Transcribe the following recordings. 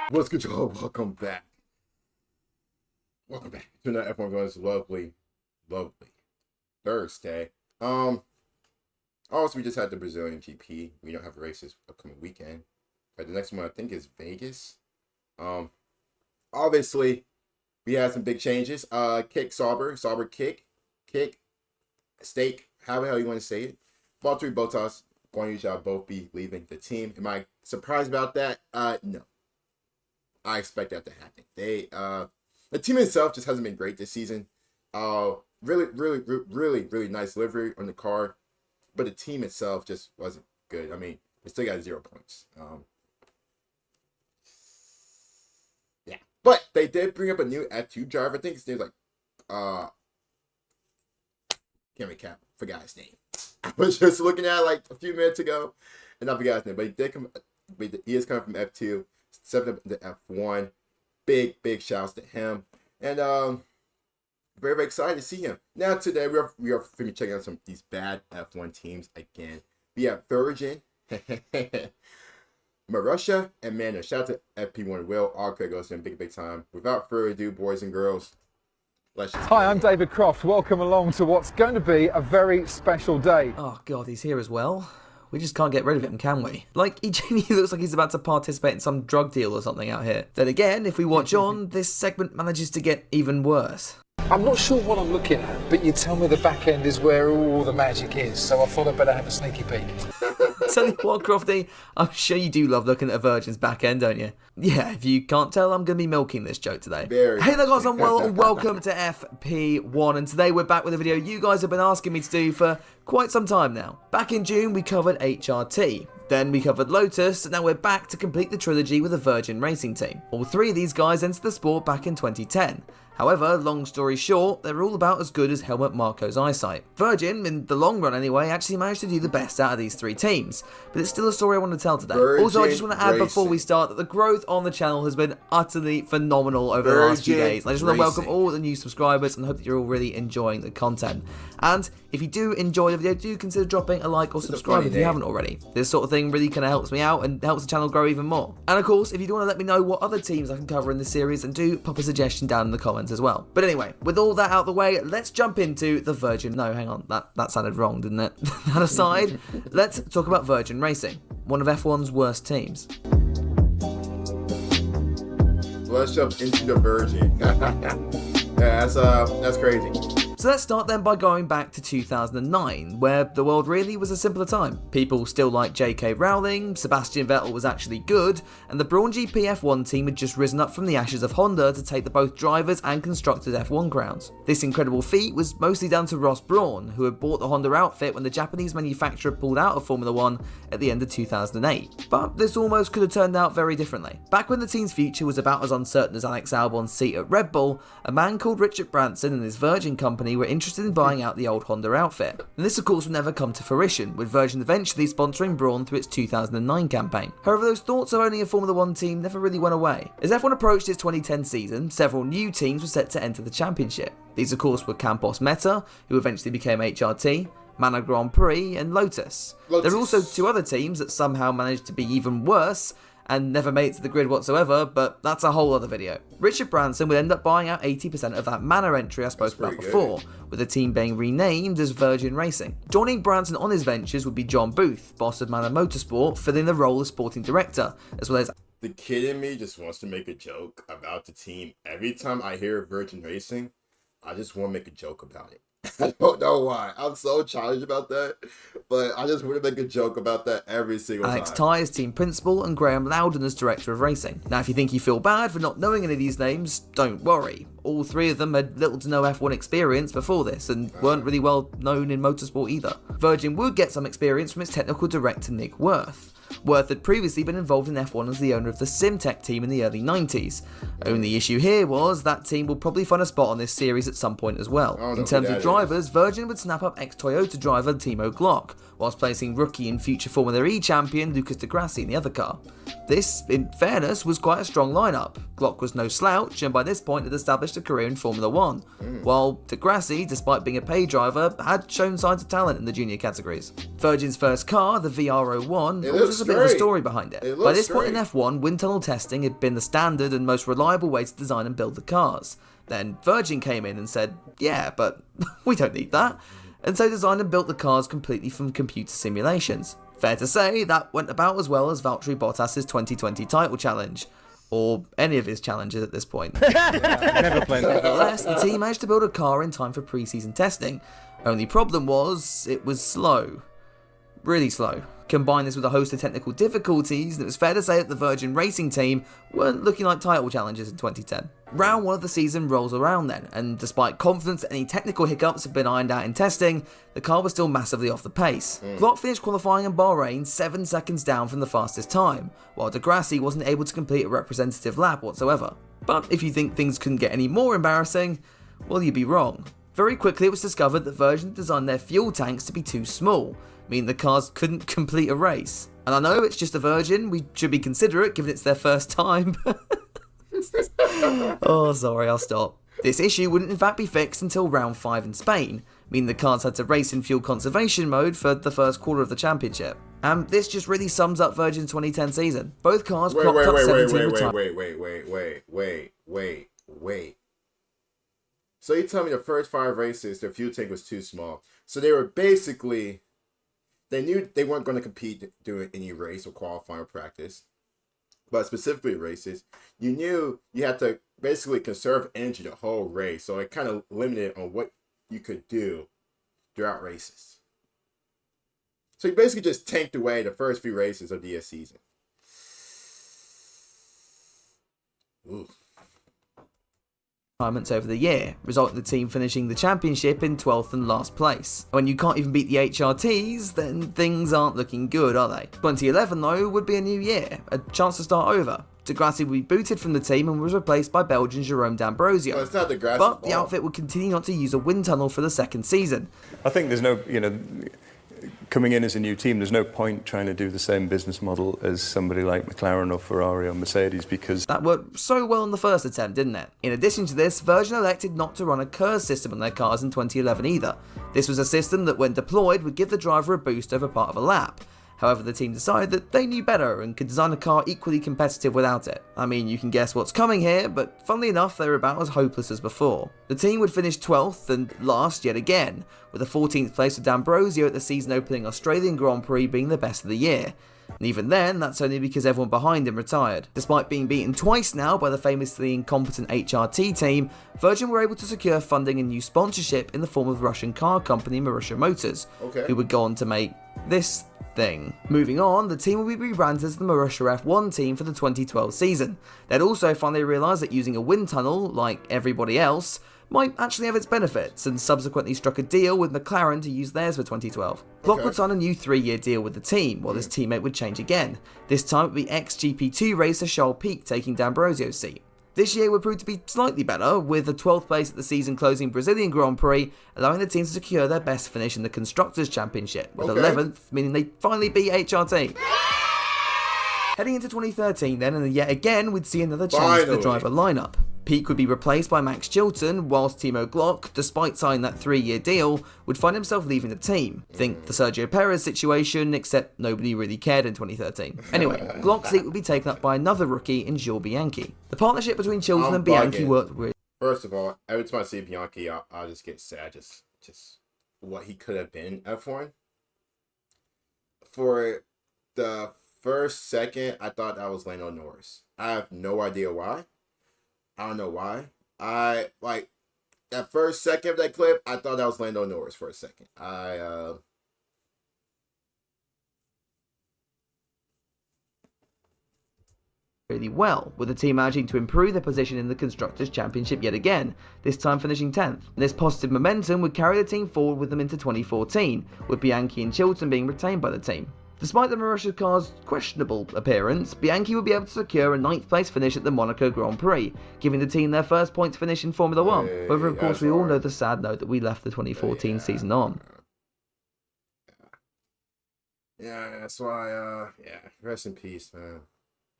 What's good, y'all? Welcome back. Welcome back to another F1 Guns lovely Thursday. Also, we just had the Brazilian GP. We don't have races upcoming weekend. But the next one I think is Vegas. Obviously, we had some big changes. Sauber kick, stake, how the hell you want to say it. Valtteri Bottas, Guanyu Zhou both be leaving the team. Am I surprised about that? No. I expect that to happen. The team itself just hasn't been great this season. Really nice livery on the car, but the team itself just wasn't good. I mean, they still got 0 points. Yeah, but they did bring up a new F2 driver. I think his name's like can't recap. Forgot his name. I was just looking at it like a few minutes ago, and I forgot his name. But he did come. He is coming from F2. Stepping up to F1. Big shouts to him. And very excited to see him. Now today we are going to be checking out some of these bad F1 teams again. We have Virgin, Marussia, and Manor. Shout out to FP1 Will. All credit goes to him big time. Without further ado, boys and girls, let's just Hi, I'm David Croft. Welcome along to what's going to be a very special day. Oh god, he's here as well. We just can't get rid of him, can we? Like, he genuinely looks like he's about to participate in some drug deal or something out here. Then again, if we watch on, this segment manages to get even worse. I'm not sure what I'm looking at, but you tell me the back end is where all the magic is, so I thought I'd better have a sneaky peek. Tell you what, Crofty, I'm sure you do love looking at a Virgin's back end, don't you? Yeah, if you can't tell, I'm going to be milking this joke today. Hey there guys, I'm Will, and welcome to FP1, and today we're back with a video you guys have been asking me to do for quite some time now. Back in June, we covered HRT. Then we covered Lotus, and now we're back to complete the trilogy with a Virgin racing team. All three of these guys entered the sport back in 2010. However, long story short, they're all about as good as Helmut Marko's eyesight. Virgin, in the long run anyway, actually managed to do the best out of these three teams, but it's still a story I want to tell today. Also, I just want to add before we start that the growth on the channel has been utterly phenomenal over the last few days. I just want to welcome all the new subscribers and hope that you're all really enjoying the content. And if you do enjoy the video, do consider dropping a like or subscribe if you haven't already. This sort of thing really kind of helps me out and helps the channel grow even more. And of course, if you do want to let me know what other teams I can cover in this series, then do pop a suggestion down in the comments as well. But anyway, with all that out of the way, let's jump into the Virgin. No, hang on, that sounded wrong, didn't it? That aside, let's talk about Virgin Racing, one of F1's worst teams. let's jump into the Virgin. Yeah, that's crazy. So let's start then by going back to 2009, where the world really was a simpler time. People still liked J.K. Rowling, Sebastian Vettel was actually good, and the Brawn GP F1 team had just risen up from the ashes of Honda to take the both drivers and constructors F1 crowns. This incredible feat was mostly down to Ross Brawn, who had bought the Honda outfit when the Japanese manufacturer pulled out of Formula 1 at the end of 2008. But this almost could have turned out very differently. Back when the team's future was about as uncertain as Alex Albon's seat at Red Bull, a man called Richard Branson and his Virgin company were interested in buying out the old Honda outfit. And this of course would never come to fruition, with Virgin eventually sponsoring Brawn through its 2009 campaign. However, those thoughts of owning a Formula 1 team never really went away. As F1 approached its 2010 season, several new teams were set to enter the championship. These of course were Campos Meta, who eventually became HRT, Manor Grand Prix, and Lotus. There are also two other teams that somehow managed to be even worse, and never made it to the grid whatsoever, but that's a whole other video. Richard Branson would end up buying out 80% of that Manor entry I spoke about before, with the team being renamed as Virgin Racing. Joining Branson on his ventures would be John Booth, boss of Manor Motorsport, filling the role of sporting director, as well as... The kid in me just wants to make a joke about the team. Every time I hear Virgin Racing, I just want to make a joke about it. I don't know why. I'm so childish about that, but I just want to make a joke about that every single time. Alex Tye as team principal and Graham Loudon as director of racing. Now, if you think you feel bad for not knowing any of these names, don't worry. All three of them had little to no F1 experience before this and weren't really well known in motorsport either. Virgin would get some experience from its technical director Nick Worth. Worth had previously been involved in F1 as the owner of the Simtech team in the early 90s. Only issue here was that team will probably find a spot on this series at some point as well. In terms of drivers, Virgin would snap up ex-Toyota driver Timo Glock, whilst placing rookie and future Formula E champion Lucas di Grassi in the other car. This, in fairness, was quite a strong lineup. Glock was no slouch and by this point had established a career in Formula 1, while di Grassi, despite being a pay driver, had shown signs of talent in the junior categories. Virgin's first car, the VR01, was just a bit of a story behind it. By this point in F1, wind tunnel testing had been the standard and most reliable way to design and build the cars. Then Virgin came in and said, yeah, but we don't need that, and so designed and built the cars completely from computer simulations. Fair to say, that went about as well as Valtteri Bottas' 2020 title challenge, or any of his challenges at this point. Nevertheless, the team managed to build a car in time for pre-season testing. Only problem was, it was slow. Really slow. Combine this with a host of technical difficulties, and it was fair to say that the Virgin Racing team weren't looking like title challengers in 2010. Round 1 of the season rolls around then, and despite confidence that any technical hiccups had been ironed out in testing, the car was still massively off the pace. Glock finished qualifying in Bahrain 7 seconds down from the fastest time, while di Grassi wasn't able to complete a representative lap whatsoever. But if you think things couldn't get any more embarrassing, well, you'd be wrong. Very quickly it was discovered that Virgin designed their fuel tanks to be too small, meaning the cars couldn't complete a race. And I know it's just a Virgin, we should be considerate given it's their first time. Oh, sorry, I'll stop. This issue wouldn't in fact be fixed until round 5 in Spain, meaning the cars had to race in fuel conservation mode for the first quarter of the championship. And this just really sums up Virgin's 2010 season. Both cars clocked up 17 Wait. So you tell me the first 5 races, their fuel tank was too small. So they were basically, they knew they weren't going to compete during any race or qualifying or practice. But specifically races, you knew you had to basically conserve energy the whole race. So it kind of limited on what you could do throughout races. So you basically just tanked away the first few races of the season. Ooh. Over the year, resulting in the team finishing the championship in 12th and last place. When you can't even beat the HRTs, then things aren't looking good, are they? 2011 though would be a new year, a chance to start over. Di Grassi would be booted from the team and was replaced by Belgian Jerome D'Ambrosio. Well, it's not Di Grassi's but fault. the outfit would continue not to use a wind tunnel for the second season. I think there's no, coming in as a new team, there's no point trying to do the same business model as somebody like McLaren or Ferrari or Mercedes because that worked so well in the first attempt, didn't it? In addition to this, Virgin elected not to run a KERS system on their cars in 2011 either. This was a system that, when deployed, would give the driver a boost over part of a lap. However, the team decided that they knew better and could design a car equally competitive without it. I mean, you can guess what's coming here, but funnily enough, they were about as hopeless as before. The team would finish 12th and last yet again, with a 14th place with D'Ambrosio at the season-opening Australian Grand Prix being the best of the year. And even then, that's only because everyone behind him retired. Despite being beaten twice now by the famously incompetent HRT team, Virgin were able to secure funding and new sponsorship in the form of Russian car company Marussia Motors, who would go on to make this thing. Moving on, the team will be rebranded as the Marussia F1 team for the 2012 season. They'd also finally realised that using a wind tunnel, like everybody else, might actually have its benefits, and subsequently struck a deal with McLaren to use theirs for 2012. Glock would sign a new 3-year deal with the team, while his teammate would change again. This time it would be ex-GP2 racer Charles Pic taking D'Ambrosio's seat. This year would prove to be slightly better, with the 12th place at the season-closing Brazilian Grand Prix, allowing the team to secure their best finish in the Constructors' Championship, with 11th, meaning they finally beat HRT. Heading into 2013 then, and yet again we'd see another change to the driver lineup. Pic would be replaced by Max Chilton, whilst Timo Glock, despite signing that 3-year deal, would find himself leaving the team. Think the Sergio Perez situation, except nobody really cared in 2013. Anyway, Glock's seat would be taken up by another rookie in Jules Bianchi. The partnership between Chilton and Bianchi worked really. First of all, every time I see Bianchi, I just get sad. Just what he could have been in F1. For the first second, I thought that was Lando Norris. I have no idea why. I don't know why. That first second of that clip, I thought that was Lando Norris for a second. Really well, with the team managing to improve their position in the Constructors' Championship yet again, this time finishing 10th. This positive momentum would carry the team forward with them into 2014, with Bianchi and Chilton being retained by the team. Despite the Marussia car's questionable appearance, Bianchi would be able to secure a 9th place finish at the Monaco Grand Prix, giving the team their first points finish in Formula 1. However, of course, we all know the sad note that we left the 2014 season on. Yeah, that's why. Yeah, rest in peace, man.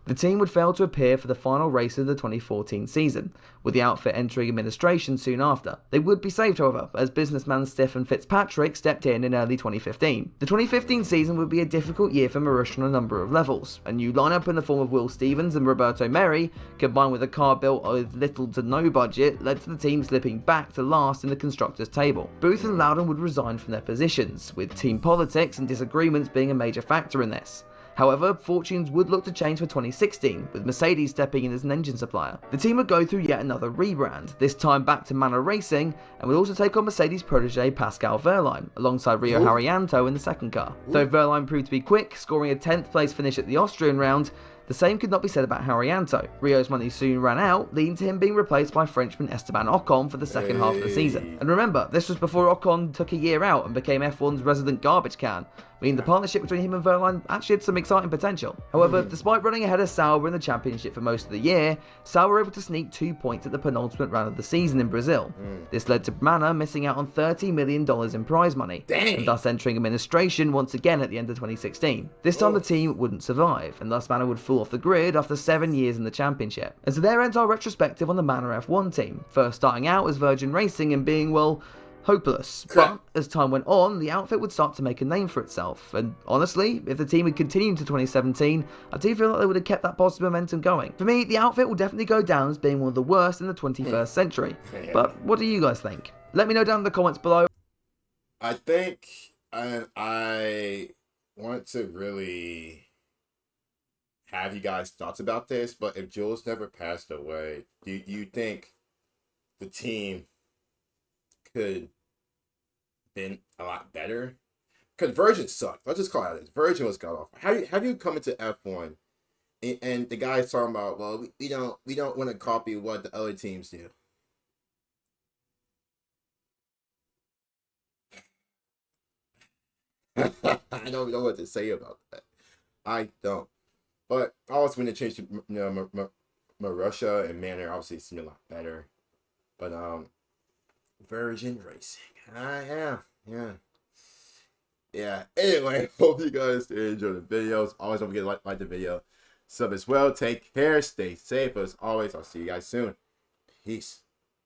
The team would fail to appear for the final race of the 2014 season, with the outfit entering administration soon after. They would be saved, however, as businessman Stephen Fitzpatrick stepped in early 2015. The 2015 season would be a difficult year for Marussia on a number of levels. A new lineup in the form of Will Stevens and Roberto Merri, combined with a car built with little to no budget, led to the team slipping back to last in the constructors' table. Booth and Loudon would resign from their positions, with team politics and disagreements being a major factor in this. However, fortunes would look to change for 2016, with Mercedes stepping in as an engine supplier. The team would go through yet another rebrand, this time back to Manor Racing, and would also take on Mercedes protege Pascal Wehrlein, alongside Rio Haryanto in the second car. Though Wehrlein proved to be quick, scoring a 10th place finish at the Austrian round, the same could not be said about Haryanto. Rio's money soon ran out, leading to him being replaced by Frenchman Esteban Ocon for the second half of the season. And remember, this was before Ocon took a year out and became F1's resident garbage can, meaning the partnership between him and Wehrlein actually had some exciting potential. However, despite running ahead of Sauber in the championship for most of the year, Sauber were able to sneak 2 points at the penultimate round of the season in Brazil. This led to Manor missing out on $30 million in prize money, and thus entering administration once again at the end of 2016. This time the team wouldn't survive, and thus Manor would fall off the grid after 7 years in the championship. And so there ends our retrospective on the Manor F1 team, first starting out as Virgin Racing and being, well, hopeless. But as time went on, the outfit would start to make a name for itself, and honestly, if the team had continued to 2017, I do feel like they would have kept that positive momentum going. For me, the outfit will definitely go down as being one of the worst in the 21st century. But what do you guys think? Let me know down in the comments below. I think I want to really have you guys' thoughts about this, but if Jules never passed away, do you think the team could been a lot better? Because Virgin sucked. Let's just call it this. Virgin was god awful. How do you come into F1 and the guy's talking about, well, we don't want to copy what the other teams do. I don't know what to say about that. I don't. But I always when they changed to Marussia and Manor, obviously it seemed a lot better. But Virgin Racing. Yeah. Anyway, hope you guys enjoy the videos. Always don't forget to like the video. Sub as well. Take care. Stay safe as always. I'll see you guys soon. Peace.